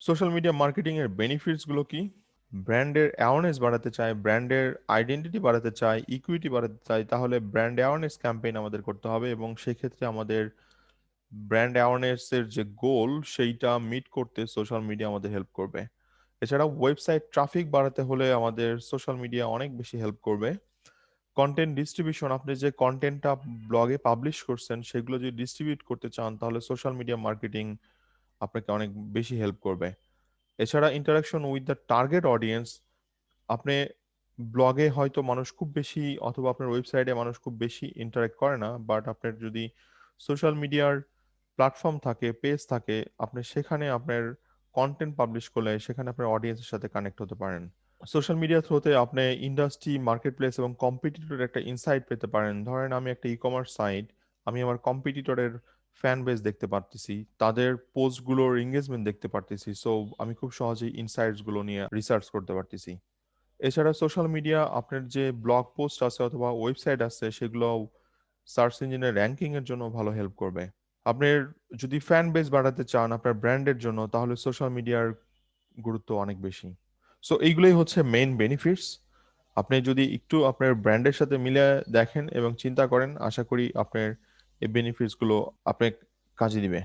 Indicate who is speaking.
Speaker 1: Social media marketing এর benefits গুলো কি? ব্র্যান্ডের অ্যাওয়ারনেস বাড়াতে চায়, ব্র্যান্ডের আইডেন্টিটি বাড়াতে চায়, ইকুইটি বাড়াতে চায়, তাহলে ব্র্যান্ড অ্যাওয়ারনেস ক্যাম্পেইন আমাদের করতে হবে এবং সেক্ষেত্রে আমাদের ব্র্যান্ড অ্যাওয়ারনেস এর যে গোল সেইটা মিট করতে সোশ্যাল মিডিয়া আমাদের হেল্প করবে। এছাড়া ওয়েবসাইট ট্রাফিক বাড়াতে হলে আমাদের সোশ্যাল মিডিয়া অনেক বেশি হেল্প করবে। কন্টেন্ট ডিস্ট্রিবিউশন, আপনি যে কন্টেন্টটা ব্লগে পাবলিশ করছেন সেগুলো যদি ডিস্ট্রিবিউট করতে চান তাহলে সোশ্যাল মিডিয়া মার্কেটিং আপনাকে অনেক বেশি হেল্প করবে। এছাড়া interaction with the target audience, আপনি ব্লগে হয়তো মানুষ খুব বেশি অথবা আপনার ওয়েবসাইটে মানুষ খুব বেশি ইন্টারাক্ট করে না, বাট আপনার যদি সোশ্যাল মিডিয়ার প্ল্যাটফর্ম থাকে, পেজ থাকে, আপনি সেখানে আপনার কন্টেন্ট পাবলিশ করলে সেখানে আপনার অডিয়েন্সের সাথে কানেক্ট হতে পারেন। সোশ্যাল মিডিয়া থ্রুতে আপনি ইন্ডাস্ট্রি, মার্কেটপ্লেস এবং কম্পিটিটরের একটা ইনসাইট পেতে পারেন। ধরেন আমি একটা ই কমার্স সাইট, আমি আমার কম্পিটিটরের ফ্যান বেস দেখতে পারতেছি, তাদের পোস্টগুলোর এঙ্গেজমেন্ট দেখতে পারতেছি, সো আমি খুব সহজেই ইনসাইটস গুলো নিয়ে রিসার্চ করতে পারতেছি। এছাড়া সোশ্যাল মিডিয়া আপনার যে ব্লগ পোস্ট আছে অথবা ওয়েবসাইট আছে সেগুলো সার্চ ইঞ্জিনের র্যাঙ্কিং এর জন্য ভালো হেল্প করবে। আপনার যদি ফ্যান বেস বাড়াতে চান আপনার ব্র্যান্ডের জন্য তাহলে সোশ্যাল মিডিয়ার গুরুত্ব অনেক বেশি। সো এইগুলোই হচ্ছে মেইন বেনিফিটস। আপনি যদি একটু আপনার ব্র্যান্ডের সাথে মিলে দেখেন এবং চিন্তা করেন, আশা করি আপনার এই বেনিফিটস গুলো আপনার কাজে দিবে।